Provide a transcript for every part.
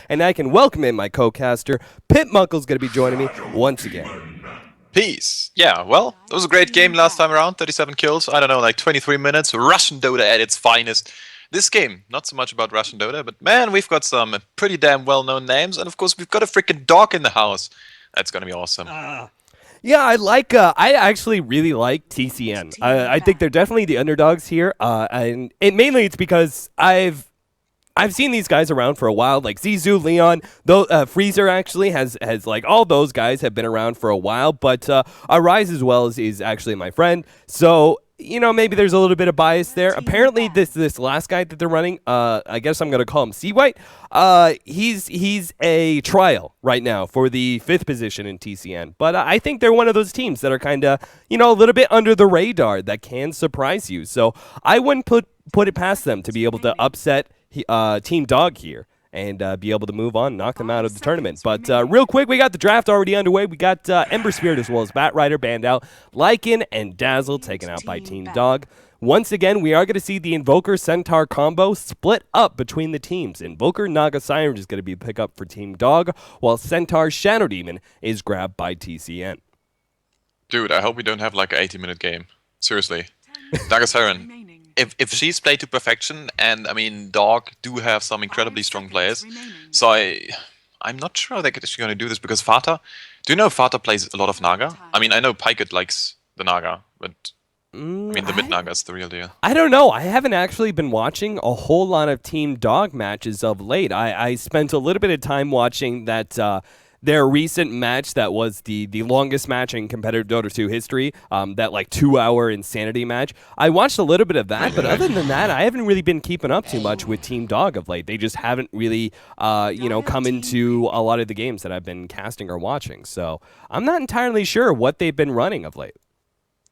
And I can welcome in my co-caster, Pit Muckle's going to be joining me once again. Peace. Yeah, well, it was a great game last time around, 37 kills, I don't know, like 23 minutes, Russian Dota at its finest. This game, not so much about Russian Dota, but man, we've got some pretty damn well-known names, and of course we've got a freaking dog in the house. That's gonna be awesome. Yeah, I actually really like TCN. I think they're definitely the underdogs here, and mainly it's because I've seen these guys around for a while, like Zizou, Leon, though Freezer actually has like all those guys have been around for a while, but Arise as well is actually my friend, so maybe there's a little bit of bias there. Apparently, this last guy that they're running, I guess I'm gonna call him C White. He's a trial right now for the 5th position in TCN, but I think they're one of those teams that are kind of a little bit under the radar that can surprise you. So I wouldn't put it past them to be able to upset Team Dog here and be able to move on, knock them out of the tournament. But real quick, we got the draft already underway. We got Ember Spirit as well as Bat Rider banned out, Lycan and Dazzle taken out by Team Dog. Once again, we are going to see the Invoker Centaur combo split up between the teams. Invoker Naga Siren is going to be pick up for Team Dog, while Centaur Shadow Demon is grabbed by TCN. Dude, I hope we don't have like an 80-minute game. Seriously. Naga Siren. If she's played to perfection, and I mean, Dog do have some incredibly strong players, so I'm not sure how they're actually going to do this, because Fata, do you know Fata plays a lot of Naga? I mean, I know Pyket likes the Naga, but I mean, the mid Naga is the real deal. I don't know. I haven't actually been watching a whole lot of Team Dog matches of late. I spent a little bit of time watching that their recent match that was the longest match in competitive Dota 2 history, that like 2-hour Insanity match. I watched a little bit of that, but other than that, I haven't really been keeping up too much with Team Dog of late. They just haven't really, come into a lot of the games that I've been casting or watching. So I'm not entirely sure what they've been running of late.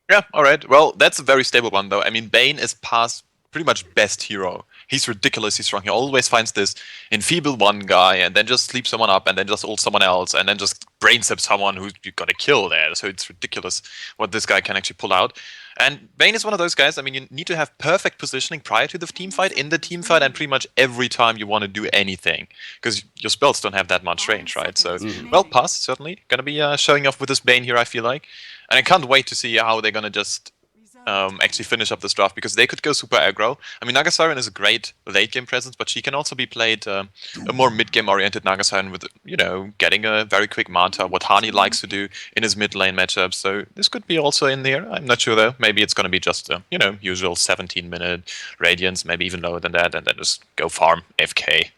Yeah, all right. Well, that's a very stable one, though. I mean, Bane is past pretty much best hero. He's ridiculously strong. He always finds this enfeeble one guy and then just sleeps someone up and then just ult someone else and then just brain zap someone who you gotta kill there. So it's ridiculous what this guy can actually pull out. And Bane is one of those guys, I mean, you need to have perfect positioning prior to the team fight, in the team fight, and pretty much every time you want to do anything. Because your spells don't have that much range, right? So, well, Pass, certainly. Gonna be showing off with this Bane here, I feel like. And I can't wait to see how they're gonna just actually finish up this draft, because they could go super aggro. I mean, Naga Siren is a great late game presence, but she can also be played a more mid game oriented Naga Siren with, getting a very quick Manta, what Hani likes to do in his mid lane matchups. So this could be also in there. I'm not sure though. Maybe it's going to be just a, usual 17-minute Radiance, maybe even lower than that, and then just go farm FK.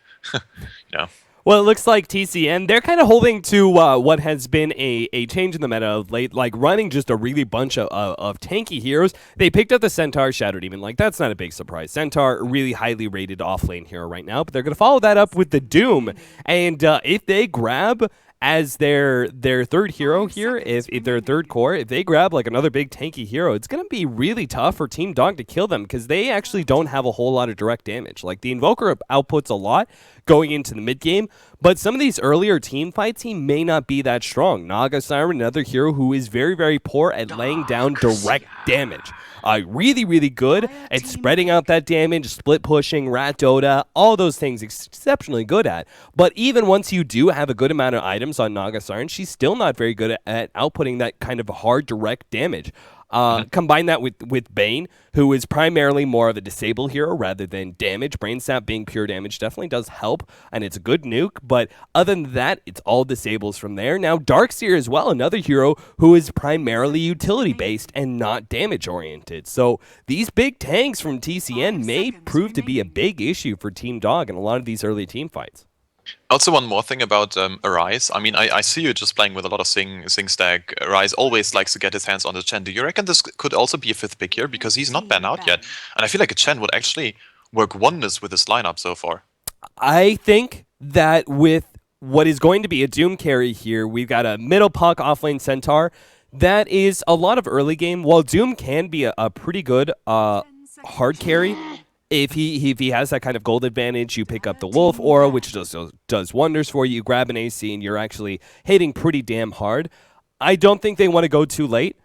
Well, it looks like TCN, they're kind of holding to what has been a change in the meta of late, like running just a really bunch of tanky heroes. They picked up the Centaur Shadow Demon. Like, that's not a big surprise. Centaur, really highly rated off-lane hero right now, but they're going to follow that up with the Doom. And if they grab as their third hero here, if their third core, if they grab like another big tanky hero, it's going to be really tough for Team Dog to kill them, because they actually don't have a whole lot of direct damage. Like, the Invoker outputs a lot going into the mid game, but some of these earlier team fights, he may not be that strong. Naga Siren, another hero who is very, very poor at laying down direct damage. Really, really good at spreading out that damage, split pushing, rat Dota, all those things exceptionally good at. But even once you do have a good amount of items on Naga Siren, she's still not very good at outputting that kind of hard direct damage. Combine that with Bane, who is primarily more of a disable hero rather than damage. Brain Sap being pure damage definitely does help, and it's a good nuke, but other than that, it's all disables from there. Now, Darkseer as well, another hero who is primarily utility-based and not damage-oriented. So these big tanks from TCN may prove to be a big issue for Team Dog in a lot of these early team fights. Also, one more thing about Arise. I mean, I see you just playing with a lot of Sing stack. Arise always likes to get his hands on the Chen. Do you reckon this could also be a 5th pick here? Because he's not banned out yet. And I feel like a Chen would actually work wonders with this lineup so far. I think that with what is going to be a Doom carry here, we've got a middle puck offlane Centaur. That is a lot of early game. While Doom can be a pretty good hard carry, if he has that kind of gold advantage, you pick up the Wolf Aura, which does wonders for you. You grab an AC, and you're actually hitting pretty damn hard. I don't think they want to go too late,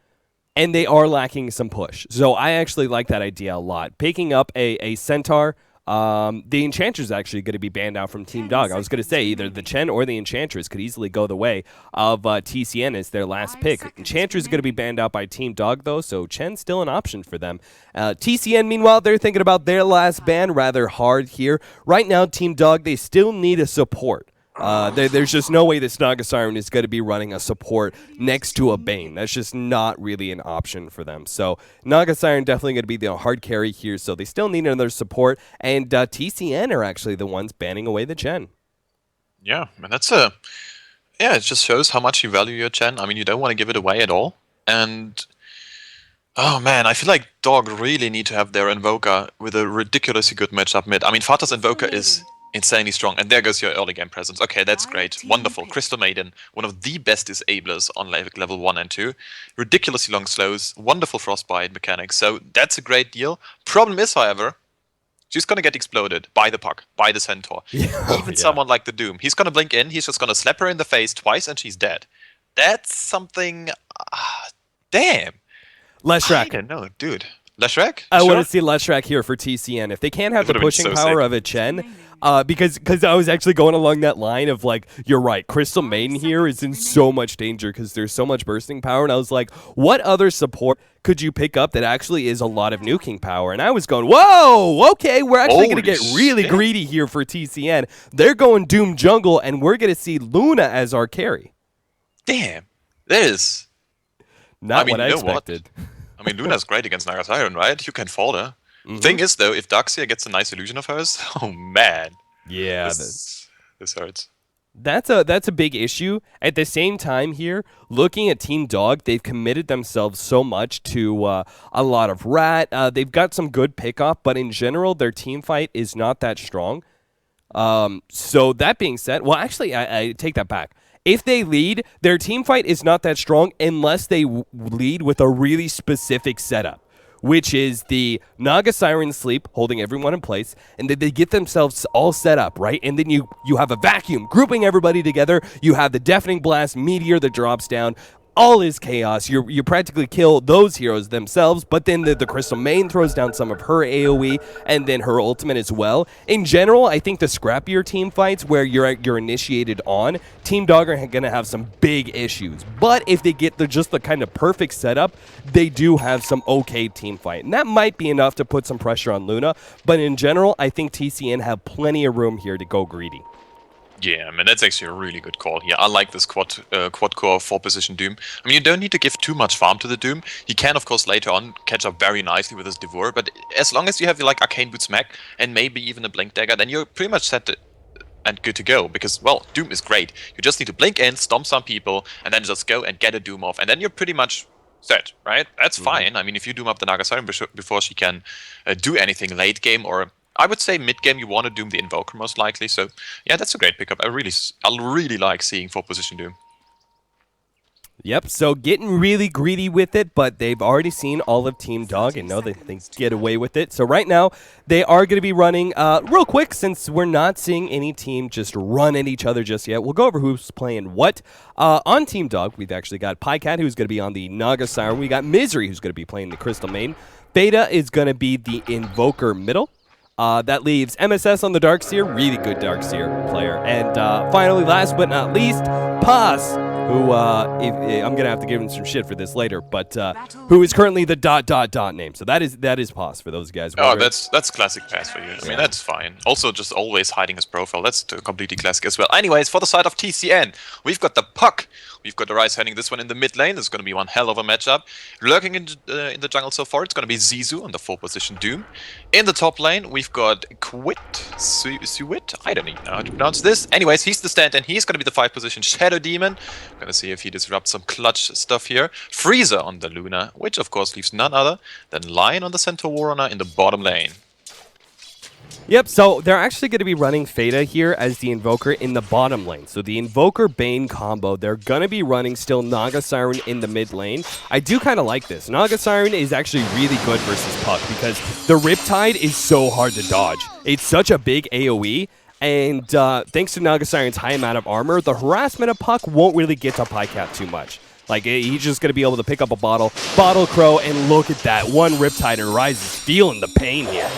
and they are lacking some push. So I actually like that idea a lot. Picking up a Centaur The Enchantress is actually going to be banned out from Team Dog. I was going to say either the Chen or the Enchantress could easily go the way of TCN as their last pick. Enchantress is going to be banned out by Team Dog, though, so Chen's still an option for them. TCN, meanwhile, they're thinking about their last ban rather hard here. Right now, Team Dog, they still need a support. There's just no way this Naga Siren is going to be running a support next to a Bane. That's just not really an option for them. So Naga Siren definitely going to be the hard carry here. So they still need another support. And TCN are actually the ones banning away the Chen. Yeah, and it just shows how much you value your Chen. I mean, you don't want to give it away at all. And oh man, I feel like Dog really need to have their Invoker with a ridiculously good matchup mid. I mean, Fatah's Invoker is insanely strong, and there goes your early game presence. Okay, that's great. Wonderful. Crystal Maiden, one of the best disablers on level 1 and 2. Ridiculously long slows, wonderful frostbite mechanics, so that's a great deal. Problem is, however, she's gonna get exploded by the Puck, by the Centaur. Even someone like the Doom. He's gonna blink in, he's just gonna slap her in the face twice, and she's dead. That's something... damn. Leshrac. I don't know, dude. Leshrac? I want to see Leshrac here for TCN. If they can't have the pushing power of a Chen... because I was actually going along that line of like, you're right, Crystal Maiden here is in so much danger because there's so much bursting power, and I was like, what other support could you pick up that actually is a lot of nuking power? And I was going, whoa, okay, we're actually going to get really greedy here for TCN. They're going Doom Jungle, and we're going to see Luna as our carry. Damn, that is not what I expected. I mean, Luna's great against Naga Siren, right? You can fault her. Thing is, though, if Darkseer gets a nice illusion of hers, oh man. Yeah. This hurts. That's a big issue. At the same time here, looking at Team Dog, they've committed themselves so much to a lot of rat. They've got some good pickoff, but in general, their team fight is not that strong. So that being said, well, actually, I take that back. If they lead, their team fight is not that strong unless they lead with a really specific setup, which is the Naga Siren sleep, holding everyone in place, and then they get themselves all set up, right? And then you have a vacuum, grouping everybody together. You have the Deafening Blast meteor that drops down. All is chaos. You practically kill those heroes themselves, but then the Crystal Main throws down some of her AoE, and then her ultimate as well. In general, I think the scrappier team fights where you're initiated on, Team Dog are going to have some big issues. But if they get just the kind of perfect setup, they do have some okay team fight. And that might be enough to put some pressure on Luna, but in general, I think TCN have plenty of room here to go greedy. Yeah, man, that's actually a really good call here. I like this quad core 4-position Doom. I mean, you don't need to give too much farm to the Doom. He can, of course, later on catch up very nicely with his Devour, but as long as you have like Arcane Boots Mech and maybe even a Blink Dagger, then you're pretty much set and good to go. Because, well, Doom is great. You just need to blink in, stomp some people, and then just go and get a Doom off, and then you're pretty much set, right? That's fine. I mean, if you Doom up the Naga Siren before she can do anything late game, or I would say mid-game you want to Doom the Invoker most likely, so yeah, that's a great pickup. I really like seeing 4-position Doom. Yep, so getting really greedy with it, but they've already seen all of Team Dog and know they can get away with it. So right now, they are going to be running, real quick, since we're not seeing any team just run at each other just yet, we'll go over who's playing what. On Team Dog, we've actually got Pycat, who's going to be on the Naga Siren. We got Misery, who's going to be playing the Crystal Main. Beta is going to be the Invoker middle. That leaves MSS on the Darkseer, really good Darkseer player. And finally, last but not least, Paz, who I'm going to have to give him some shit for this later, but who is currently the ... name. So that is Paz for those guys. Oh, that's classic Paz for you. I mean, that's fine. Also, just always hiding his profile. That's completely classic as well. Anyways, for the side of TCN, we've got the Puck. We've got the Rise handing this one in the mid lane. This is going to be one hell of a matchup. Lurking in the jungle so far, it's going to be Zizou on the 4-position Doom. In the top lane, we've got Suit. I don't even know how to pronounce this. Anyways, he's the stand-in. He's going to be the 5-position Shadow Demon. Going to see if he disrupts some clutch stuff here. Freezer on the Luna, which of course leaves none other than Lion on the Centaur Warrunner in the bottom lane. Yep, so they're actually going to be running Feta here as the Invoker in the bottom lane. So the Invoker-Bane combo, they're going to be running still Naga Siren in the mid lane. I do kind of like this. Naga Siren is actually really good versus Puck because the Riptide is so hard to dodge. It's such a big AoE, and thanks to Naga Siren's high amount of armor, the harassment of Puck won't really get to Pycat too much. Like, he's just going to be able to pick up a Bottle Crow, and look at that. One Riptide and Rise is feeling the pain here.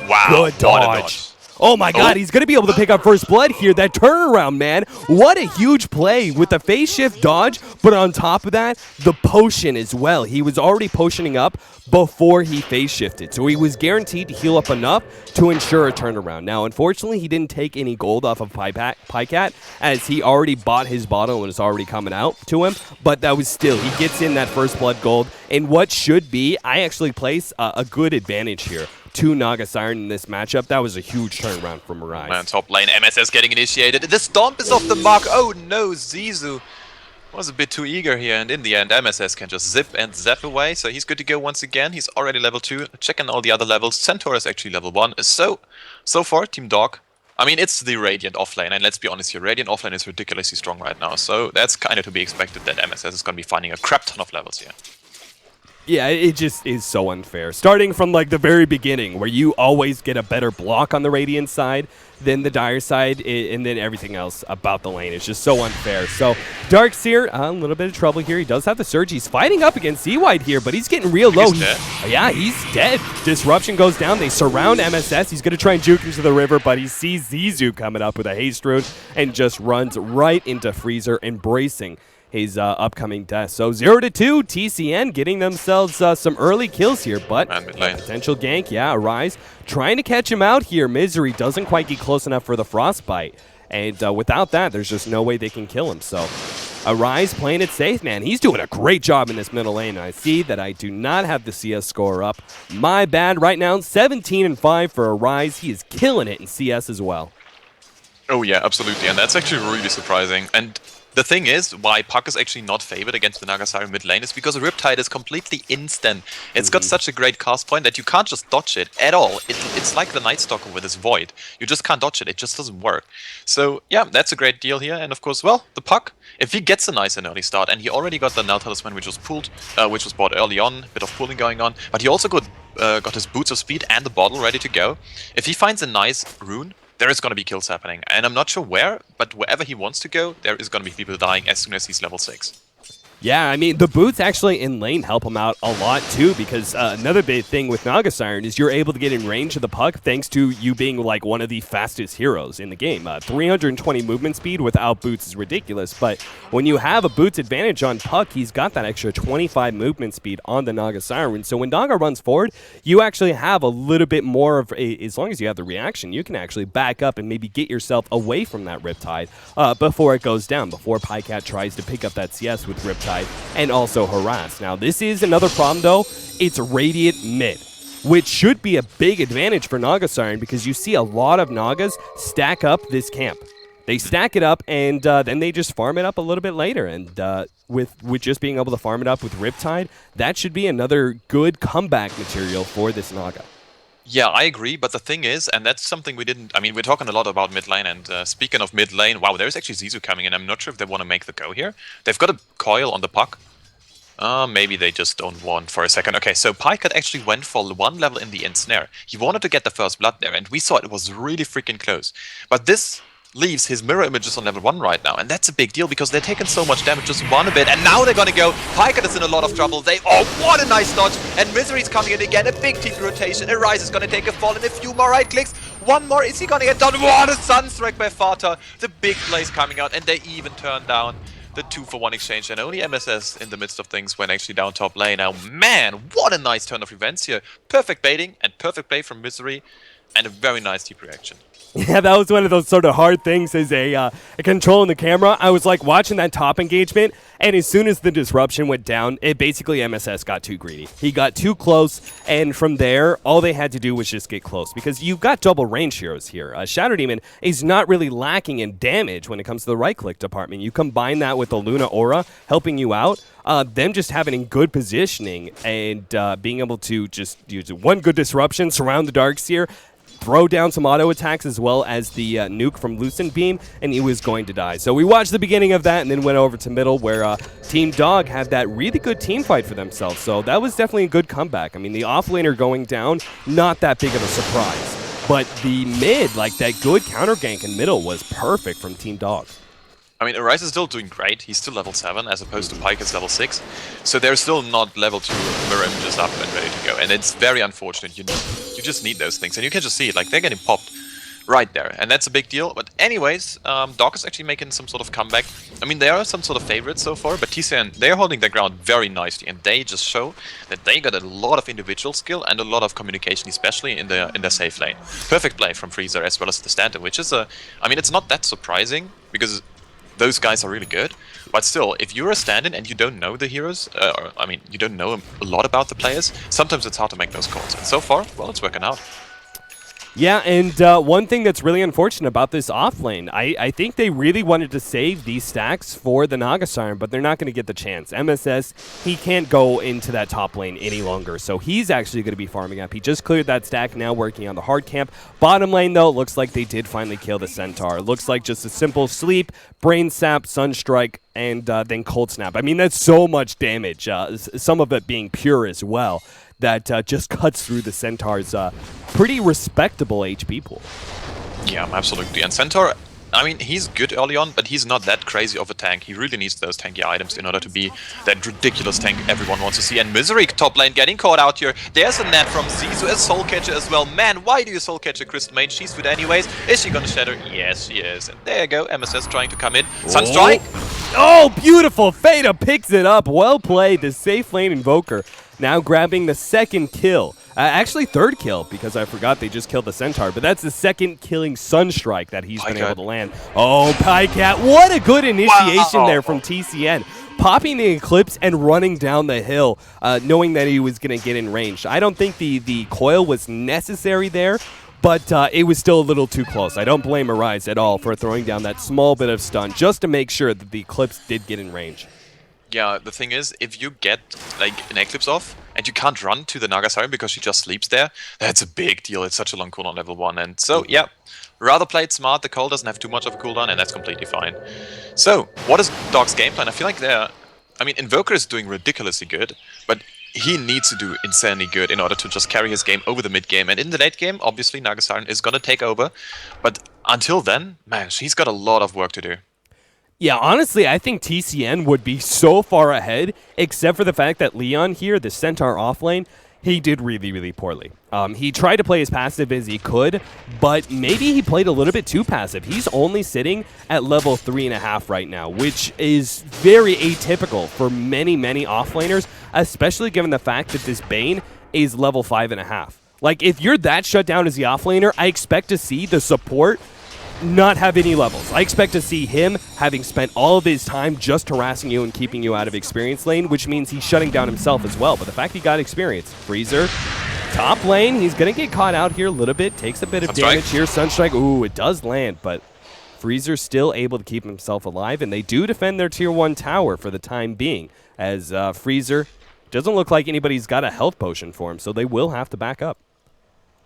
Wow, Good what a dodge. dodge. Oh my god, he's going to be able to pick up first blood here. That turnaround, man. What a huge play with the phase shift dodge, but on top of that, the potion as well. He was already potioning up before he phase shifted, so he was guaranteed to heal up enough to ensure a turnaround. Now, unfortunately, he didn't take any gold off of Pycat, as he already bought his bottle and it's already coming out to him, but that was still, he gets in that first blood gold, and what should be, I actually place a good advantage here to Naga Siren in this matchup. That was a huge turnaround from Arise. Man, top lane, MSS getting initiated. The stomp is off the mark. Oh no, Zizou was a bit too eager here, and in the end, MSS can just zip and zap away. So he's good to go once again. He's already level 2. Checking all the other levels. Centaur is actually level 1. So far, Team Dog. I mean, it's the Radiant offlane, and let's be honest here, Radiant offlane is ridiculously strong right now. So that's kind of to be expected that MSS is going to be finding a crap ton of levels here. Yeah, it just is so unfair. Starting from like the very beginning, where you always get a better block on the Radiant side than the Dire side, and then everything else about the lane is just so unfair. So Darkseer, a little bit of trouble here. He does have the Surge. He's fighting up against Z-White here, but he's getting real low. Yeah, he's dead. Disruption goes down. They surround MSS. He's going to try and juke into the river, but he sees Zizou coming up with a haste rune and just runs right into Freezer, embracing his upcoming death. So 0-2, TCN getting themselves some early kills here, but potential gank, yeah, Arise trying to catch him out here. Misery doesn't quite get close enough for the Frostbite, and without that, there's just no way they can kill him. So Arise playing it safe, man. He's doing a great job in this middle lane. I see that I do not have the CS score up. My bad. Right now, 17-5 for Arise. He is killing it in CS as well. Oh yeah, absolutely, and that's actually really surprising. And the thing is, why Puck is actually not favored against the Naga Siren mid lane is because Riptide is completely instant. It's got such a great cast point that you can't just dodge it at all. It's like the Night Stalker with his Void. You just can't dodge it. It just doesn't work. So yeah, that's a great deal here. And of course, well, the Puck, if he gets a nice and early start, and he already got the Null Talisman, which was pulled, which was bought early on, a bit of pulling going on, but he also got his Boots of Speed and the bottle ready to go. If he finds a nice rune, there is going to be kills happening, and I'm not sure where, but wherever he wants to go, there is going to be people dying as soon as he's level 6. Yeah, I mean, the boots actually in lane help him out a lot, too, because another big thing with Naga Siren is you're able to get in range of the puck thanks to you being, like, one of the fastest heroes in the game. 320 movement speed without boots is ridiculous, but when you have a boots advantage on puck, he's got that extra 25 movement speed on the Naga Siren. So when Naga runs forward, you actually have a little bit more of as long as you have the reaction, you can actually back up and maybe get yourself away from that Riptide before it goes down, before Pycat tries to pick up that CS with Riptide and also harass. Now, this is another problem, though. It's Radiant mid, which should be a big advantage for Naga Siren because you see a lot of Nagas stack up this camp. They stack it up, and then they just farm it up a little bit later. And with just being able to farm it up with Riptide, that should be another good comeback material for this Naga. Yeah, I agree, but the thing is, and that's something we didn't... I mean, we're talking a lot about mid lane, and speaking of mid lane, wow, there's actually Zizou coming in. I'm not sure if they want to make the go here. They've got a coil on the puck. Maybe they just don't want for a second. Okay, so Pycat actually went for one level in the ensnare. He wanted to get the first blood there, and we saw it was really freaking close. But this leaves his mirror images on level 1 right now, and that's a big deal because they're taking so much damage just one a bit, and now they're gonna go. Pycat is in a lot of trouble. Oh, what a nice dodge, and Misery's coming in again, a big TP rotation. Arise is gonna take a fall, and a few more right clicks. One more, is he gonna get done? What a Sunstrike by Fata. The big plays coming out, and they even turn down the 2-for-1 exchange, and only MSS in the midst of things went actually down top lane. Now, man, what a nice turn of events here. Perfect baiting and perfect play from Misery, and a very nice TP reaction. Yeah, that was one of those sort of hard things as a controlling the camera. I was like watching that top engagement, and as soon as the disruption went down, it basically MSS got too greedy. He got too close, and from there, all they had to do was just get close because you've got double range heroes here. Shadow Demon is not really lacking in damage when it comes to the right-click department. You combine that with the Luna Aura helping you out, them just having good positioning and being able to just use one good disruption, surround the Darkseer, throw down some auto attacks as well as the nuke from Lucent Beam, and he was going to die. So we watched the beginning of that and then went over to middle where Team Dog had that really good team fight for themselves. So that was definitely a good comeback. I mean, the offlaner going down, not that big of a surprise. But the mid, like that good counter gank in middle was perfect from Team Dog. I mean, Arise is still doing great. He's still level 7 as opposed to Pyke is level 6. So they're still not level 2 mirror images up and ready to go. And it's very unfortunate. You just need those things. And you can just see it. Like, they're getting popped right there. And that's a big deal. But anyways, Doc is actually making some sort of comeback. I mean, they are some sort of favorites so far. But TCN, they're holding their ground very nicely. And they just show that they got a lot of individual skill and a lot of communication, especially in their safe lane. Perfect play from Freezer as well as the stand-in, which is a... I mean, it's not that surprising because... those guys are really good, but still, if you're a stand-in and you don't know the heroes, I mean, you don't know a lot about the players, sometimes it's hard to make those calls. And so far, well, it's working out. Yeah, and one thing that's really unfortunate about this off lane, I think they really wanted to save these stacks for the Naga Siren, but they're not going to get the chance. MSS, he can't go into that top lane any longer, so he's actually going to be farming up. He just cleared that stack, now working on the hard camp. Bottom lane, though, looks like they did finally kill the Centaur. Looks like just a simple sleep, brain sap, sunstrike, and then cold snap. I mean, that's so much damage, some of it being pure as well, that just cuts through the Centaur's pretty respectable HP pool. Yeah, absolutely. And Centaur, I mean, he's good early on, but he's not that crazy of a tank. He really needs those tanky items in order to be that ridiculous tank everyone wants to see. And Misery top lane getting caught out here. There's a net from Zizu, a Soul Catcher as well. Man, why do you Soul Catcher Crystal Mage? She's good anyways. Is she gonna shatter? Yes, she is. And there you go, MSS trying to come in. Sunstrike! Oh, beautiful! Fada picks it up. Well played. The safe lane Invoker now grabbing the second kill. Actually, third kill, because I forgot they just killed the Centaur, but that's the second killing Sunstrike that he's been able to land. Oh, Pycat, what a good initiation there from TCN. Popping the Eclipse and running down the hill, knowing that he was going to get in range. I don't think the coil was necessary there, but it was still a little too close. I don't blame Arise at all for throwing down that small bit of stun just to make sure that the Eclipse did get in range. Yeah, the thing is, if you get like an Eclipse off and you can't run to the Naga Siren because she just sleeps there, that's a big deal. It's such a long cooldown level 1. And so, yeah, rather play it smart. The call doesn't have too much of a cooldown, and that's completely fine. So, what is Doc's game plan? I feel like I mean, Invoker is doing ridiculously good, but he needs to do insanely good in order to just carry his game over the mid game. And in the late game, obviously, Naga Siren is going to take over. But until then, man, she's got a lot of work to do. Yeah, honestly, I think TCN would be so far ahead, except for the fact that Leon here, the Centaur offlane, he did really, really poorly. He tried to play as passive as he could, but maybe he played a little bit too passive. He's only sitting at level 3.5 right now, which is very atypical for many, many offlaners, especially given the fact that this Bane is level 5.5. Like, if you're that shut down as the offlaner, I expect to see the support not have any levels. I expect to see him having spent all of his time just harassing you and keeping you out of experience lane, which means he's shutting down himself as well. But the fact he got experience, Freezer, top lane, he's going to get caught out here a little bit, takes a bit of damage here. Sunstrike, ooh, it does land, but Freezer's still able to keep himself alive, and they do defend their tier 1 tower for the time being, as Freezer doesn't look like anybody's got a health potion for him, so they will have to back up.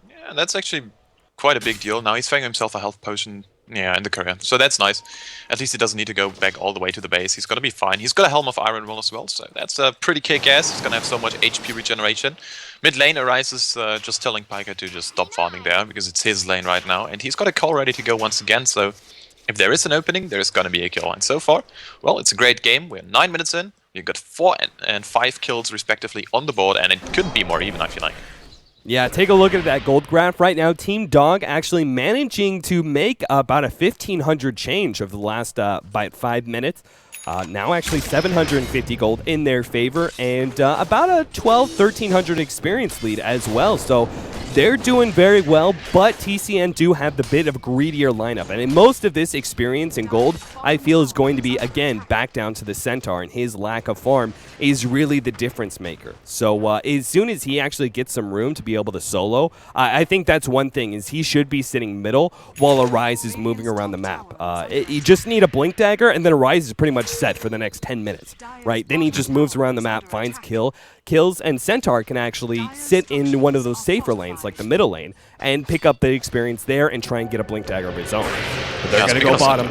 Yeah, that's actually quite a big deal. Now he's finding himself a health potion, yeah, in the career. So that's nice. At least he doesn't need to go back all the way to the base. He's going to be fine. He's got a Helm of Iron Will as well, so that's pretty kick-ass. He's going to have so much HP regeneration. Mid lane arises just telling Pyke to just stop farming there, because it's his lane right now. And he's got a call ready to go once again, so if there is an opening, there's going to be a kill. And so far, well, it's a great game. We're 9 minutes in. We've got 4 and 5 kills respectively on the board, and it couldn't be more even, I feel like. Yeah, take a look at that gold graph right now. Team Dog actually managing to make about a 1,500 change over the last about 5 minutes. Now actually 750 gold in their favor, and about a 1,300 experience lead as well. So they're doing very well, but TCN do have the bit of greedier lineup. And in most of this experience in gold, I feel is going to be, again, back down to the Centaur, and his lack of farm is really the difference maker. So as soon as he actually gets some room to be able to solo, I think that's one thing, is he should be sitting middle while Arise is moving around the map. You just need a Blink Dagger, and then Arise is pretty much set for the next 10 minutes, right? Then he just moves around the map, finds kills, and Centaur can actually sit in one of those safer lanes, like the middle lane, and pick up the experience there and try and get a Blink Dagger of his own. But they're going to go bottom.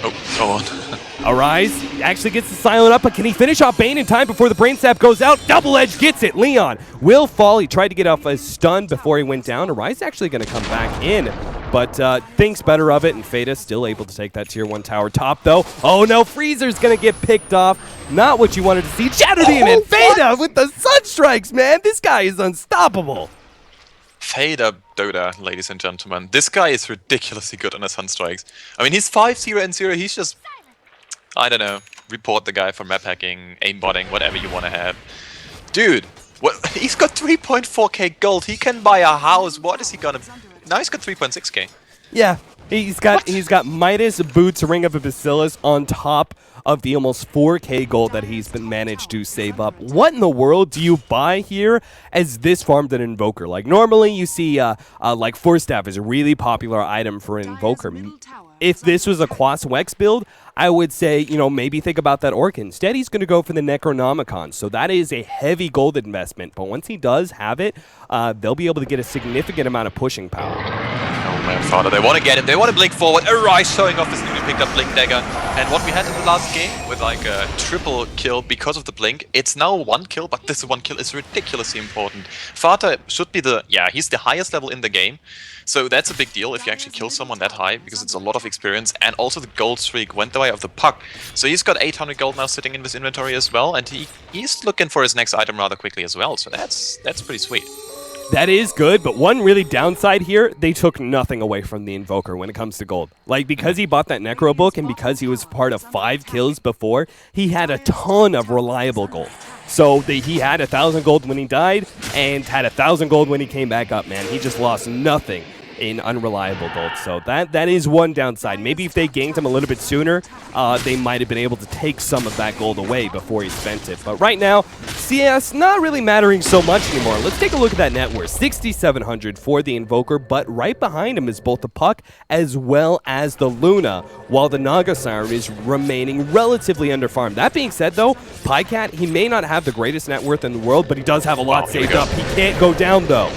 Oh, go on. Arise actually gets the silent up, but can he finish off Bane in time before the brain sap goes out? Double Edge gets it. Leon will fall. He tried to get off a stun before he went down. Arise actually going to come back in but thinks better of it, and Feda still able to take that tier 1 tower top, though. Oh no, Freezer's gonna get picked off. Not what you wanted to see. Shadow Demon, Feda with the Sunstrikes, man. This guy is unstoppable. Feda Dota, ladies and gentlemen. This guy is ridiculously good on the Sunstrikes. I mean, he's 5-0 and 0. He's just, I don't know, report the guy for map hacking, aimbotting, whatever you want to have. Dude, what? He's got 3.4k gold. He can buy a house. What is he gonna? Now he's got 3.6k. Yeah, he's got Midas, Boots, Ring of a Bacillus on top of the almost 4k gold that he's been managed to save up. What in the world do you buy here as this farmed an Invoker? Like normally you see like Force Staff is a really popular item for an Invoker. If this was a Quas Wex build, I would say, you know, maybe think about that Orc. Instead, he's going to go for the Necronomicon. So that is a heavy gold investment. But once he does have it, they'll be able to get a significant amount of pushing power. Oh man, Father, they want to get him. They want to blink forward. Arise showing off his newly picked up Blink Dagger. And what we had in the last game with like a triple kill because of the Blink, it's now 1 kill, but this 1 kill is ridiculously important. Father should be he's the highest level in the game. So that's a big deal if you actually kill someone that high, because it's a lot of experience, and also the gold streak went the way of the puck. So he's got 800 gold now sitting in his inventory as well, and he's looking for his next item rather quickly as well, so that's pretty sweet. That is good, but one really downside here, they took nothing away from the Invoker when it comes to gold. Like, because he bought that Necro book and because he was part of 5 kills before, he had a ton of reliable gold. So he had 1,000 gold when he died and had 1,000 gold when he came back up, man. He just lost nothing in unreliable gold. So that is one downside. Maybe if they ganked him a little bit sooner, they might have been able to take some of that gold away before he spent it. But right now, CS not really mattering so much anymore. Let's take a look at that net worth. 6,700 for the Invoker, but right behind him is both the Puck as well as the Luna, while the Naga Siren is remaining relatively underfarmed. That being said, though, Pycat, he may not have the greatest net worth in the world, but he does have a lot saved up. He can't go down, though.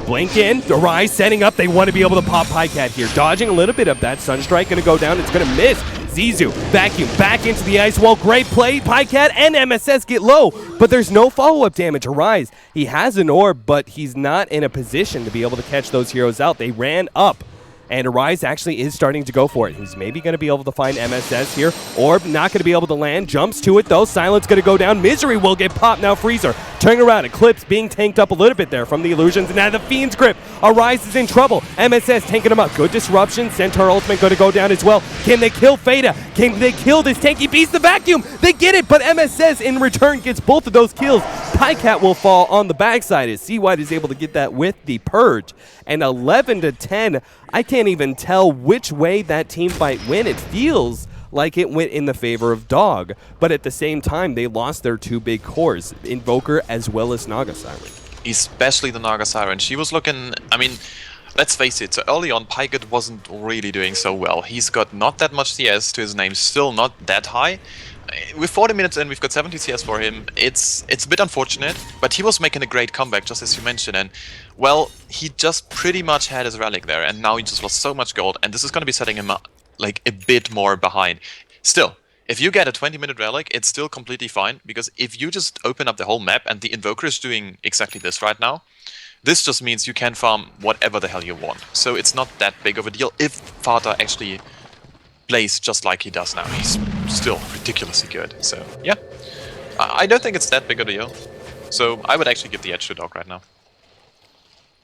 Blink in, Arise setting up. They want to be able to pop Pycat here. Dodging a little bit of that Sunstrike. Going to go down. It's going to miss. Zizu, vacuum, back into the ice wall. Great play. Pycat and MSS get low, but there's no follow-up damage. Arise, he has an orb, but he's not in a position to be able to catch those heroes out. They ran up. And Arise actually is starting to go for it. He's maybe going to be able to find MSS here. Orb not going to be able to land. Jumps to it, though. Silence going to go down. Misery will get popped. Now Freezer turning around. Eclipse being tanked up a little bit there from the illusions. And now the Fiend's Grip. Arise is in trouble. MSS tanking him up. Good disruption. Centaur Ultimate going to go down as well. Can they kill Feda? Can they kill this tanky beast? The vacuum. They get it, but MSS in return gets both of those kills. Pycat will fall on the backside as C-White is able to get that with the Purge. And 11-10, I can't even tell which way that team fight went. It feels like it went in the favor of Dog, but at the same time, they lost their 2 big cores, Invoker as well as Naga Siren. Especially the Naga Siren. She was looking, I mean, let's face it, so early on, Pycat wasn't really doing so well. He's got not that much CS to his name, still not that high. With 40 minutes in, we've got 70 CS for him. It's a bit unfortunate, but he was making a great comeback, just as you mentioned, and, well, he just pretty much had his relic there, and now he just lost so much gold, and this is going to be setting him up, like, a bit more behind. Still, if you get a 20-minute relic, it's still completely fine, because if you just open up the whole map, and the Invoker is doing exactly this right now, this just means you can farm whatever the hell you want. So it's not that big of a deal if Fata actually plays just like he does now. He's still ridiculously good. So, yeah. I don't think it's that big of a deal. So, I would actually give the edge to Dog right now.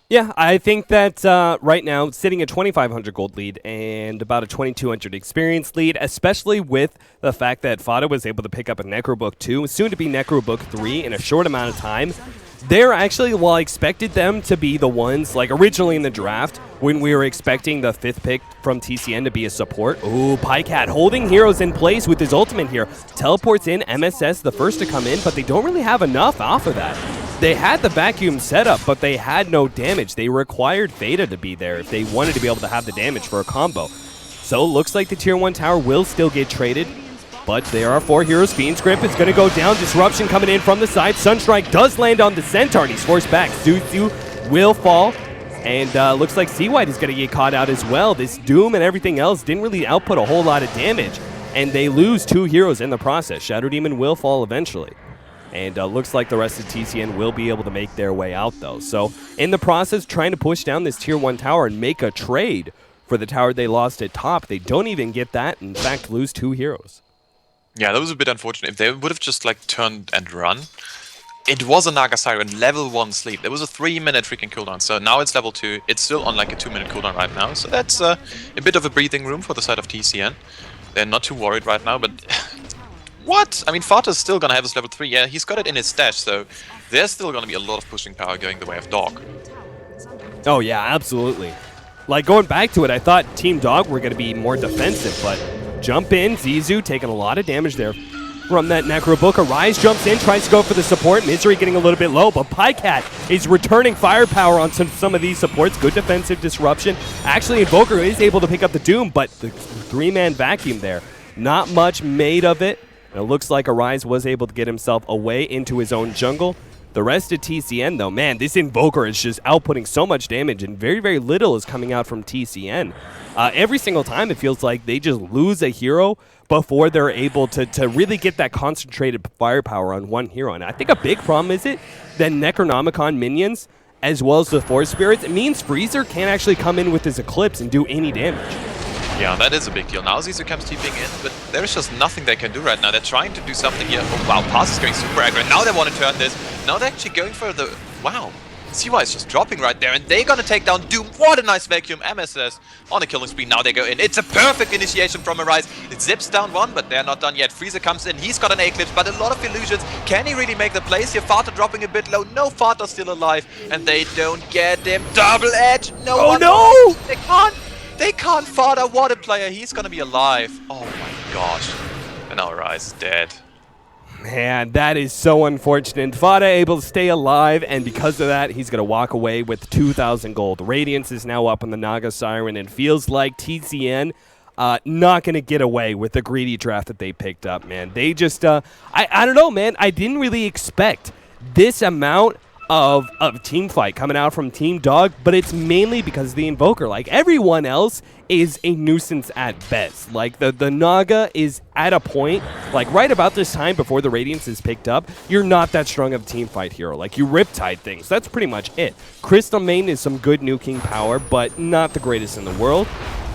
Yeah, I think that right now, sitting at 2,500 gold lead and about a 2,200 experience lead, especially with the fact that Fata was able to pick up a Necrobook 2, soon to be Necrobook 3 in a short amount of time. They're actually, well, I expected them to be the ones, like originally in the draft, when we were expecting the 5th pick from TCN to be a support. Ooh, Pycat holding heroes in place with his ultimate here. Teleports in, MSS the first to come in, but they don't really have enough off of that. They had the vacuum setup, but they had no damage. They required Theta to be there if they wanted to be able to have the damage for a combo. So it looks like the Tier 1 tower will still get traded. But there are 4 heroes. Fiend's Grip is going to go down. Disruption coming in from the side. Sunstrike does land on the Centaur, and he's forced back. Zuzu will fall. And looks like C-White is going to get caught out as well. This Doom and everything else didn't really output a whole lot of damage. And they lose 2 heroes in the process. Shadow Demon will fall eventually. And looks like the rest of TCN will be able to make their way out, though. So in the process, trying to push down this Tier 1 tower and make a trade for the tower they lost at top. They don't even get that. In fact, lose 2 heroes. Yeah, that was a bit unfortunate. If they would have just like turned and run, it was a Naga Siren level 1 sleep. There was a 3-minute freaking cooldown. So now it's level 2. It's still on like a 2-minute cooldown right now. So that's a bit of a breathing room for the side of TCN. They're not too worried right now, but what? I mean, Fata's still gonna have his level 3. Yeah, he's got it in his stash, so there's still gonna be a lot of pushing power going the way of Dog. Oh yeah, absolutely. Like going back to it, I thought Team Dog were gonna be more defensive, but jump in, Zizu taking a lot of damage there from that Necro Book. Rise jumps in, tries to go for the support. Misery getting a little bit low, but Pycat is returning firepower on some of these supports. Good defensive disruption. Actually, Invoker is able to pick up the Doom, but the 3-man vacuum there. Not much made of it. And it looks like Arise was able to get himself away into his own jungle. The rest of TCN, though, man, this Invoker is just outputting so much damage, and very, very little is coming out from TCN. Every single time, it feels like they just lose a hero before they're able to really get that concentrated firepower on one hero. And I think a big problem is it that Necronomicon minions, as well as the Force Spirits, it means Freezer can't actually come in with his Eclipse and do any damage. Yeah, that is a big deal. Now Zizu comes TPing in, but there's just nothing they can do right now. They're trying to do something here. Oh, wow, Pass is going super aggro. Now they want to turn this. Now they're actually going for the... Wow. CY is just dropping right there, and they're going to take down Doom. What a nice vacuum. MSS on a killing spree. Now they go in. It's a perfect initiation from Arise. It zips down one, but they're not done yet. Freezer comes in. He's got an Eclipse, but a lot of illusions. Can he really make the plays here? Fata dropping a bit low. No, Fata's still alive, and they don't get him. Double edge. Oh, no! They can't. They can't Fata. What a player. He's going to be alive. Oh, my gosh. And now Arise is dead. Man, that is so unfortunate. Fata able to stay alive, and because of that, he's going to walk away with 2,000 gold. Radiance is now up on the Naga Siren, and feels like TCN not going to get away with the greedy draft that they picked up, man. They just, I don't know, man. I didn't really expect this amount of team fight coming out from Team Dog, but it's mainly because of the Invoker. Like, everyone else is a nuisance at best. Like, the Naga is at a point, like, right about this time before the Radiance is picked up, you're not that strong of a team fight hero. Like, you Riptide things. That's pretty much it. Crystal Main is some good nuking power, but not the greatest in the world.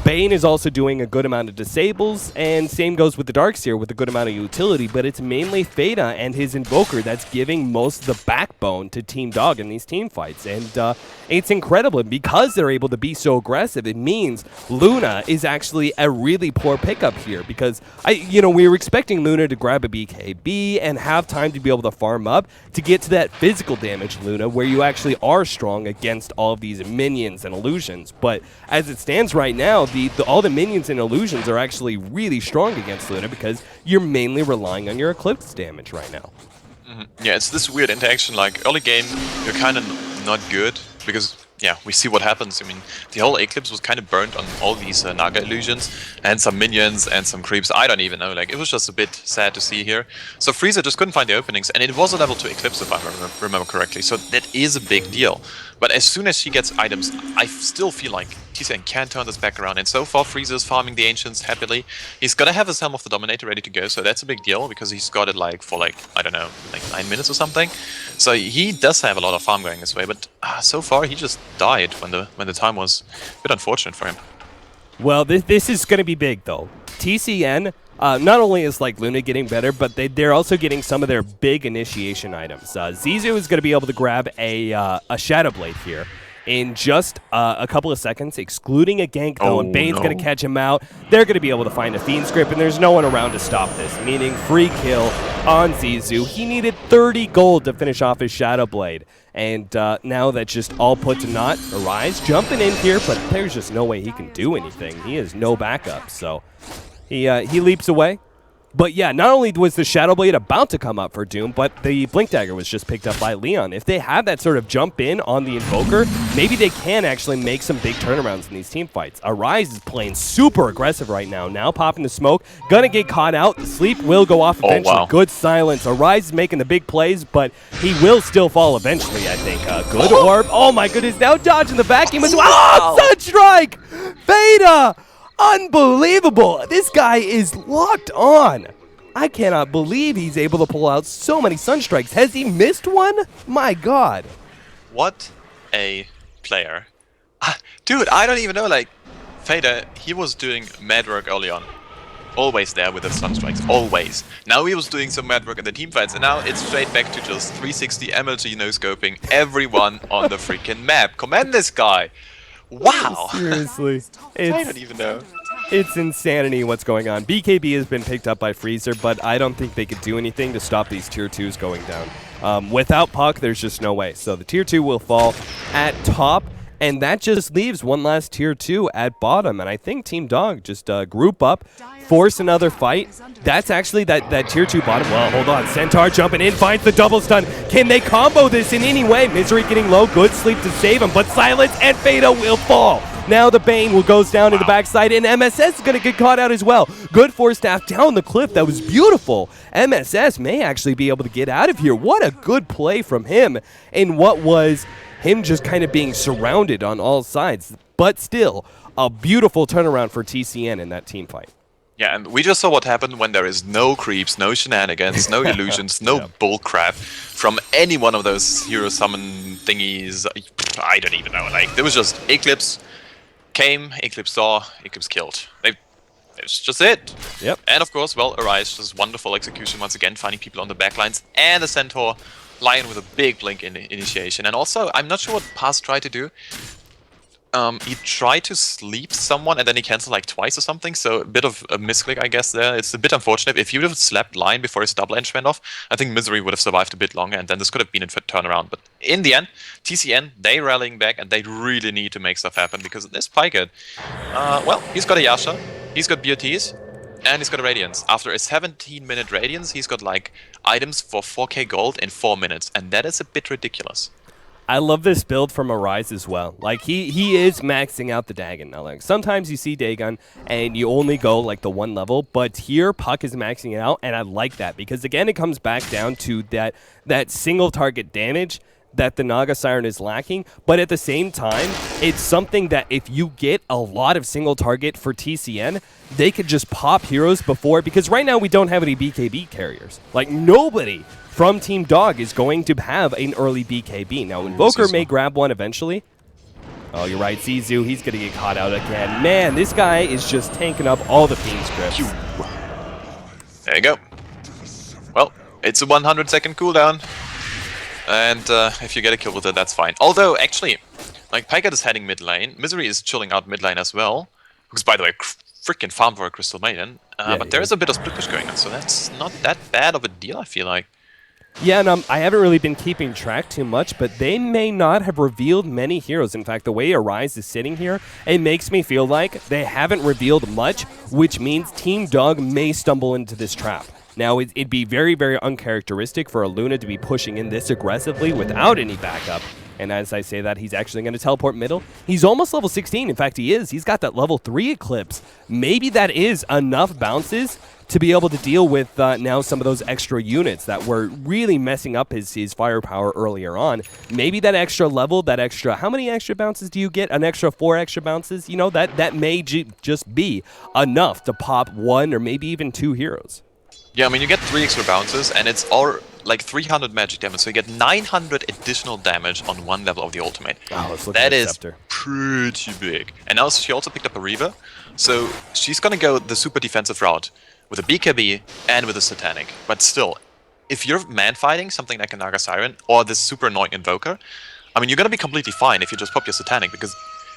Bane is also doing a good amount of disables, and same goes with the Darkseer with a good amount of utility, but it's mainly Fada and his Invoker that's giving most of the backbone to Team Dog in these team fights, and it's incredible. Because they're able to be so aggressive, it means Luna is actually a really poor pickup here, because we were expecting Luna to grab a BKB and have time to be able to farm up to get to that physical damage, Luna, where you actually are strong against all of these minions and illusions. But as it stands right now, all the minions and illusions are actually really strong against Luna because you're mainly relying on your Eclipse damage right now. Yeah, it's this weird interaction. Like, early game, you're kind of not good because, yeah, we see what happens. I mean, the whole Eclipse was kind of burnt on all these Naga illusions and some minions and some creeps. I don't even know. Like, it was just a bit sad to see here. So Freezer just couldn't find the openings, and it was a level 2 Eclipse if I remember correctly. So that is a big deal. But as soon as she gets items, I still feel like TCN can turn this back around. And so far, Freezer is farming the Ancients happily. He's gonna have his Helm of the Dominator ready to go, so that's a big deal because he's got it for I don't know, like 9 minutes or something. So he does have a lot of farm going this way, but so far he just died when the time was a bit unfortunate for him. Well, this is gonna be big though. TCN. Not only is Luna getting better, but they're also getting some of their big initiation items. Zizu is going to be able to grab a Shadow Blade here in just a couple of seconds, excluding a gank though, and Bane's going to catch him out. They're going to be able to find a Fiend Script, and there's no one around to stop this, meaning free kill on Zizu. He needed 30 gold to finish off his Shadow Blade. And now that's just all put to naught. Arise jumping in here, but there's just no way he can do anything. He has no backup, so... He leaps away. But yeah, not only was the Shadow Blade about to come up for Doom, but the Blink Dagger was just picked up by Leon. If they have that sort of jump in on the Invoker, maybe they can actually make some big turnarounds in these team fights. Arise is playing super aggressive right now. Now popping the smoke. Gonna get caught out. The sleep will go off eventually. Oh, wow. Good silence. Arise is making the big plays, but he will still fall eventually, I think. Good orb. Oh my goodness. Now dodging the vacuum as well. Oh, Sun Strike! Veda! Unbelievable! This guy is locked on. I cannot believe he's able to pull out so many Sunstrikes. Has he missed one? My God. What a player. Dude, I don't even know, like, Fader, he was doing mad work early on. Always there with the Sunstrikes, always. Now he was doing some mad work in the team fights, and now it's straight back to just 360 MLG no-scoping everyone on the freaking map. Commend this guy. Wow. Seriously. I don't even know. It's insanity what's going on. BKB has been picked up by Freezer, but I don't think they could do anything to stop these tier 2s going down. Without Puck, there's just no way. So the tier 2 will fall at top, and that just leaves one last tier 2 at bottom. And I think Team Dog just group up, force another fight. That's actually that tier 2 bottom. Well, hold on. Centaur jumping in, finds the double stun. Can they combo this in any way? Misery getting low, good sleep to save him, but Silence and Fada will fall. Now the Bane goes down to the backside, and MSS is going to get caught out as well. Good force staff down the cliff. That was beautiful. MSS may actually be able to get out of here. What a good play from him, and what was him just kind of being surrounded on all sides. But still, a beautiful turnaround for TCN in that team fight. Yeah, and we just saw what happened when there is no creeps, no shenanigans, no illusions, no bullcrap from any one of those hero summon thingies. I don't even know. Like, there was just Eclipse came, Eclipse saw, Eclipse killed. It's just it. Yep. And of course, well, Arise, just wonderful execution once again, finding people on the backlines, and the Centaur Lion with a big blink in initiation. And also, I'm not sure what Paz tried to do. He tried to sleep someone and then he canceled like twice or something, so a bit of a misclick, I guess, there. It's a bit unfortunate. If he would have slapped Lion before his double edge went off, I think Misery would have survived a bit longer, and then this could have been a turnaround. But in the end, TCN, they rallying back, and they really need to make stuff happen, because this Pyket, well, he's got a Yasha, he's got BOTs, and he's got a Radiance. After a 17-minute Radiance, he's got like items for 4k gold in 4 minutes, and that is a bit ridiculous. I love this build from Arise as well. Like, he is maxing out the Dagon. Now, like, sometimes you see Dagon and you only go, like, the one level, but here Puck is maxing it out, and I like that because, again, it comes back down to that single target damage that the Naga Siren is lacking, but at the same time, it's something that if you get a lot of single target for TCN, they could just pop heroes before, because right now we don't have any BKB carriers. Like, nobody from Team Dog is going to have an early BKB. Now, Invoker may grab one eventually. Oh, you're right, Zizu, he's going to get caught out again. Man, this guy is just tanking up all the Fiend scripts. There you go. Well, it's a 100-second cooldown. And if you get a kill with it, that's fine. Although, actually, like, Pyket is heading mid lane. Misery is chilling out mid lane as well. Who's, by the way, freaking farm for a Crystal Maiden. But there is a bit of split push going on, so that's not that bad of a deal, I feel like. Yeah, and I haven't really been keeping track too much, but they may not have revealed many heroes. In fact, the way Arise is sitting here, it makes me feel like they haven't revealed much, which means Team Dog may stumble into this trap. Now, it'd be very, very uncharacteristic for a Luna to be pushing in this aggressively without any backup. And as I say that, he's actually going to teleport middle. He's almost level 16. In fact, he is. He's got that level 3 Eclipse. Maybe that is enough bounces to be able to deal with now some of those extra units that were really messing up his firepower earlier on. Maybe that extra level, that extra, how many extra bounces do you get? An extra 4 extra bounces? You know, that may just be enough to pop 1 or maybe even 2 heroes. Yeah, I mean, you get 3 extra bounces, and it's all like 300 magic damage, so you get 900 additional damage on 1 level of the ultimate. Oh, let's look that at is Scepter. Pretty big. And now she also picked up a Reaver, so she's gonna go the super defensive route with a BKB and with a Satanic. But still, if you're man-fighting something like a Naga Siren or this super annoying Invoker, I mean, you're gonna be completely fine if you just pop your Satanic, because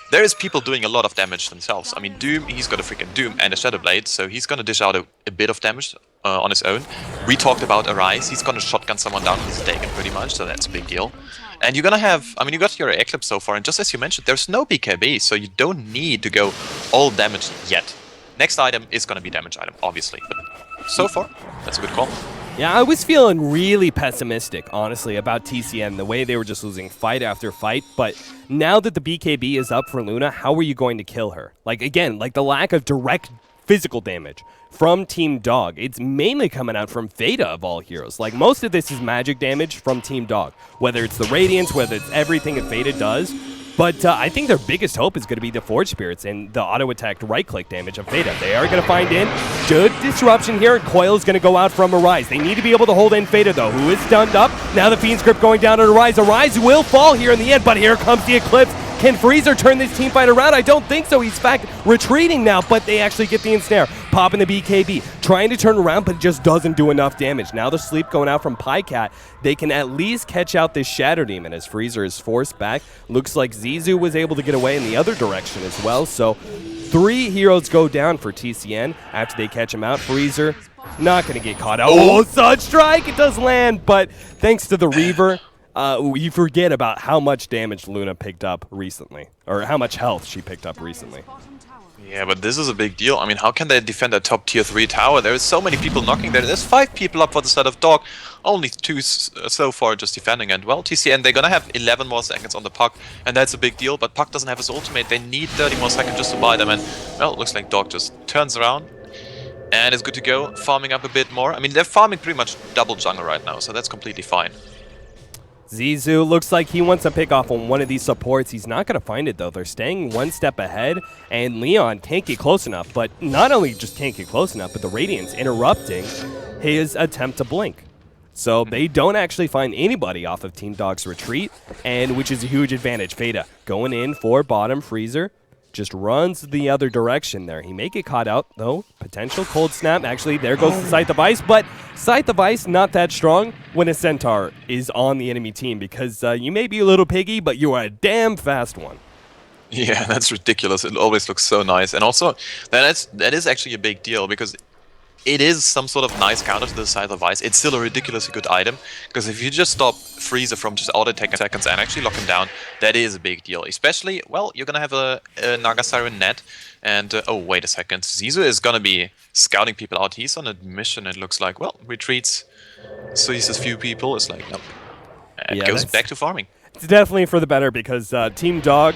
there is people doing a lot of damage themselves. I mean, Doom, he's got a freaking Doom and a Shadow Blade, so he's gonna dish out a bit of damage on his own. We talked about Arise, he's gonna shotgun someone down with his Dagon pretty much, so that's a big deal. And you're gonna have, I mean, you got your Eclipse so far, and just as you mentioned, there's no BKB, so you don't need to go all damage yet. Next item is gonna be damage item, obviously, but so far, that's a good call. Yeah, I was feeling really pessimistic, honestly, about TCN, the way they were just losing fight after fight. But now that the BKB is up for Luna, how are you going to kill her? Like, again, like the lack of direct physical damage from Team Dog. It's mainly coming out from Veda of all heroes. Like, most of this is magic damage from Team Dog. Whether it's the Radiance, whether it's everything that Veda does, But I think their biggest hope is going to be the Forge Spirits and the auto-attacked right-click damage of Feda. They are going to find in good disruption here, and Coil is going to go out from Arise. They need to be able to hold in Feda, though, who is stunned up. Now the Fiend's Grip going down on Arise. Arise will fall here in the end, but here comes the Eclipse. Can Freezer turn this team fight around? I don't think so. He's, in fact, retreating now, but they actually get the ensnare. Popping the BKB, trying to turn around, but it just doesn't do enough damage. Now the sleep going out from Pycat. They can at least catch out this Shadow Demon as Freezer is forced back. Looks like Zizou was able to get away in the other direction as well. So 3 heroes go down for TCN after they catch him out. Freezer not going to get caught out. Oh, Sun Strike! It does land, but thanks to the Reaver, you forget about how much damage Luna picked up recently, or how much health she picked up recently. Yeah, but this is a big deal. I mean, how can they defend a top tier 3 tower? There's so many people knocking there. There's 5 people up for the side of Dog. Only 2 so far just defending. And, well, TCN, they're gonna have 11 more seconds on the Puck, and that's a big deal. But Puck doesn't have his ultimate. They need 30 more seconds just to buy them. And, well, it looks like Dog just turns around and is good to go, farming up a bit more. I mean, they're farming pretty much double jungle right now, so that's completely fine. Zizou looks like he wants to pick off on one of these supports. He's not going to find it, though. They're staying one step ahead, and Leon can't get close enough. But not only just can't get close enough, but the Radiant's interrupting his attempt to blink. So they don't actually find anybody off of Team Dog's retreat, and which is a huge advantage. Feda going in for bottom. Freezer just runs the other direction there. He may get caught out, though. Potential cold snap. Actually, there goes the Scythe of Ice, but Scythe of Ice not that strong when a Centaur is on the enemy team, because you may be a little piggy, but you are a damn fast one. Yeah, that's ridiculous. It always looks so nice. And also, that is actually a big deal, because it is some sort of nice counter to the Scythe of Ice. It's still a ridiculously good item, because if you just stop Freezer from just auto-attacking seconds and actually lock him down, that is a big deal. Especially, well, you're gonna have a Naga Siren net, and oh, wait a second. Zizou is gonna be scouting people out. He's on a mission, it looks like. Well, retreats, so he sees few people. It's like, nope. And goes back to farming. It's definitely for the better, because Team Dog,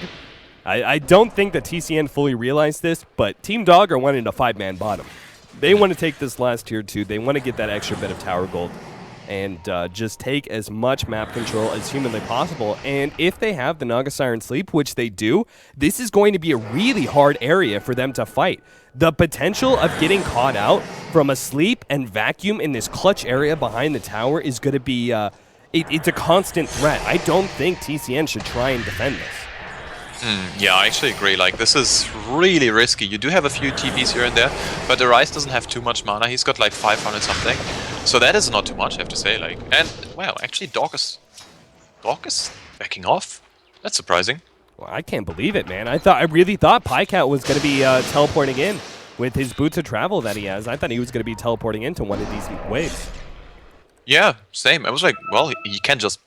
I don't think that TCN fully realized this, but Team Dog are wanting a 5-man bottom. They want to take this last tier 2. They want to get that extra bit of tower gold and just take as much map control as humanly possible. And if they have the Naga Siren Sleep, which they do, this is going to be a really hard area for them to fight. The potential of getting caught out from a sleep and vacuum in this clutch area behind the tower is going to be it's a constant threat. I don't think TCN should try and defend this. Yeah, I actually agree. Like, this is really risky. You do have a few TPs here and there, but the Rise doesn't have too much mana. He's got like 500 something, so that is not too much, I have to say. Like, and wow, actually, Dog is backing off. That's surprising. Well, I can't believe it, man. I really thought Pycat was going to be teleporting in with his boots of travel that he has. I thought he was going to be teleporting into one of these waves. Yeah, same. I was like, well, he can just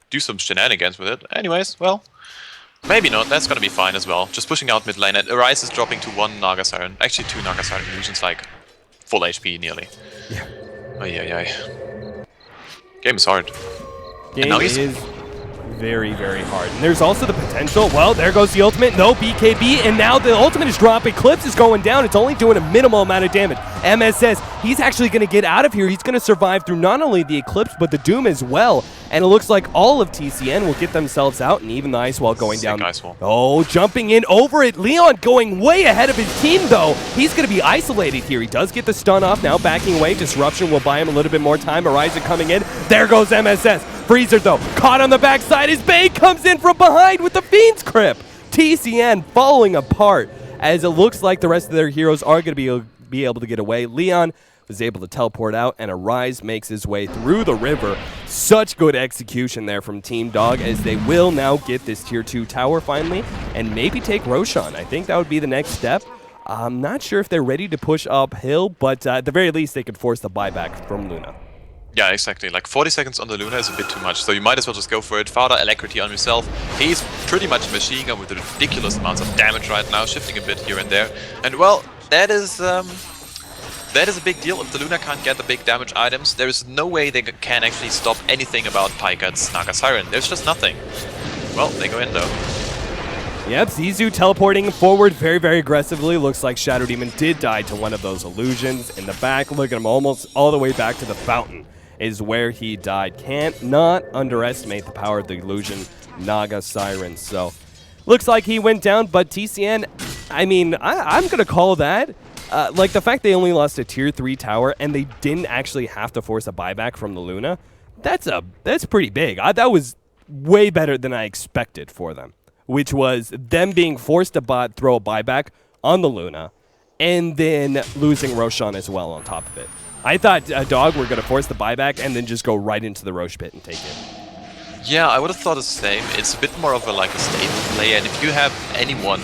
do some shenanigans with it. Anyways, well. Maybe not, that's gonna be fine as well. Just pushing out mid lane, and Arise is dropping to 1 Naga Siren. Actually 2 Naga Siren illusions, like full HP nearly. Yeah. Ay. Game is hard. Game is very, very hard. And there's also the potential, well, there goes the ultimate, no BKB, and now the ultimate is dropped. Eclipse is going down, it's only doing a minimal amount of damage. MS says he's actually going to get out of here. He's going to survive through not only the Eclipse, but the Doom as well. And it looks like all of TCN will get themselves out, and even the Ice Wall going down. Ice Wall. Oh, jumping in over it. Leon going way ahead of his team, though. He's going to be isolated here. He does get the stun off, now backing away. Disruption will buy him a little bit more time. Ariza coming in. There goes MSS. Freezer, though, caught on the backside. His Bane comes in from behind with the Fiend's Grip. TCN falling apart, as it looks like the rest of their heroes are going to be able to get away. Leon was able to teleport out, and Arise makes his way through the river. Such good execution there from Team Dog, as they will now get this tier 2 tower finally, and maybe take Roshan. I think that would be the next step. I'm not sure if they're ready to push uphill, but at the very least, they could force the buyback from Luna. Yeah, exactly. Like 40 seconds on the Luna is a bit too much, so you might as well just go for it. Father Alacrity on himself. He's pretty much a machine gun with ridiculous amounts of damage right now, shifting a bit here and there. And well, that is a big deal. If the Luna can't get the big damage items, there is no way they can actually stop anything about Pycat's Naga Siren. There's just nothing. Well, they go in though. Yep, Zizou teleporting forward very, very aggressively. Looks like Shadow Demon did die to one of those illusions. In the back, look at him almost all the way back to the fountain is where he died. Can't not underestimate the power of the illusion Naga Siren. So Looks like he went down, but TCN, I mean, I'm going to call that. Like, the fact they only lost a Tier 3 tower and they didn't actually have to force a buyback from the Luna, that's pretty big. That was way better than I expected for them, which was them being forced to throw a buyback on the Luna and then losing Roshan as well on top of it. I thought Dog were going to force the buyback and then just go right into the Roche pit and take it. Yeah, I would have thought the same. It's a bit more of a stable play, and if you have anyone,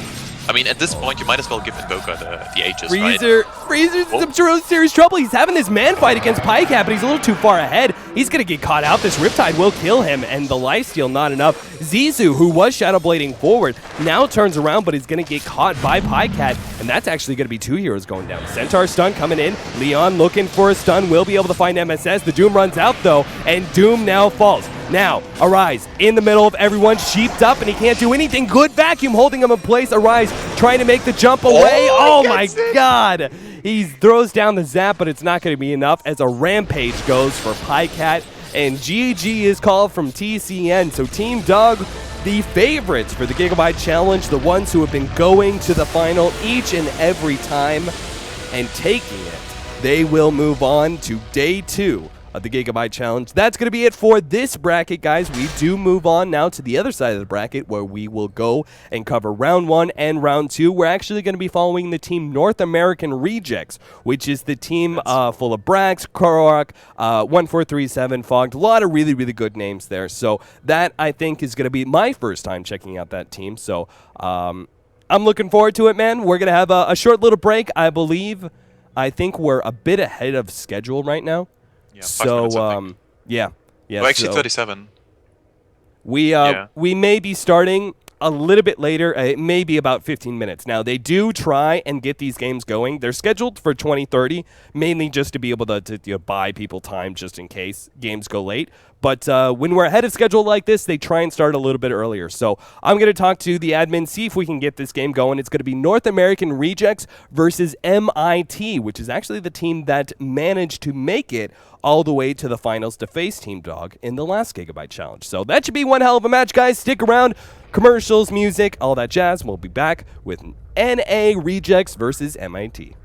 I mean, at this point, you might as well give Invoker the Aegis, right? Freezer's in some serious trouble. He's having this man fight against Pycat, but he's a little too far ahead. He's going to get caught out. This Riptide will kill him, and the lifesteal not enough. Zizu, who was Shadowblading forward, now turns around, but is going to get caught by Pycat, and that's actually going to be 2 heroes going down. Centaur stun coming in. Leon looking for a stun. Will be able to find MSS. The Doom runs out, though, and Doom now falls. Now, Arise in the middle of everyone, sheeped up, and he can't do anything. Good vacuum holding him in place. Arise trying to make the jump away. Oh my God. He throws down the zap, but it's not going to be enough as a rampage goes for Pycat. And GG is called from TCN. So Team Dog, the favorites for the Gigabyte Challenge, the ones who have been going to the final each and every time and taking it. They will move on to day 2 of the Gigabyte Challenge. That's going to be it for this bracket, guys. We do move on now to the other side of the bracket where we will go and cover round 1 and round 2. We're actually going to be following the team North American Rejects, which is the team full of Brax, Korok, 1437, Fogged. A lot of really, really good names there. So that, I think, is going to be my first time checking out that team. So I'm looking forward to it, man. We're going to have a short little break, I believe. I think we're a bit ahead of schedule right now. Yeah, so, yeah. Well, actually, so 37. We may be starting a little bit later. It may be about 15 minutes. Now, they do try and get these games going. They're scheduled for 2030, mainly just to be able to buy people time just in case games go late. But when we're ahead of schedule like this, they try and start a little bit earlier. So I'm going to talk to the admin, see if we can get this game going. It's going to be North American Rejects versus MIT, which is actually the team that managed to make it all the way to the finals to face Team Dog in the last Gigabyte Challenge. So that should be one hell of a match, guys. Stick around. Commercials, music, all that jazz. We'll be back with NA Rejects versus MIT.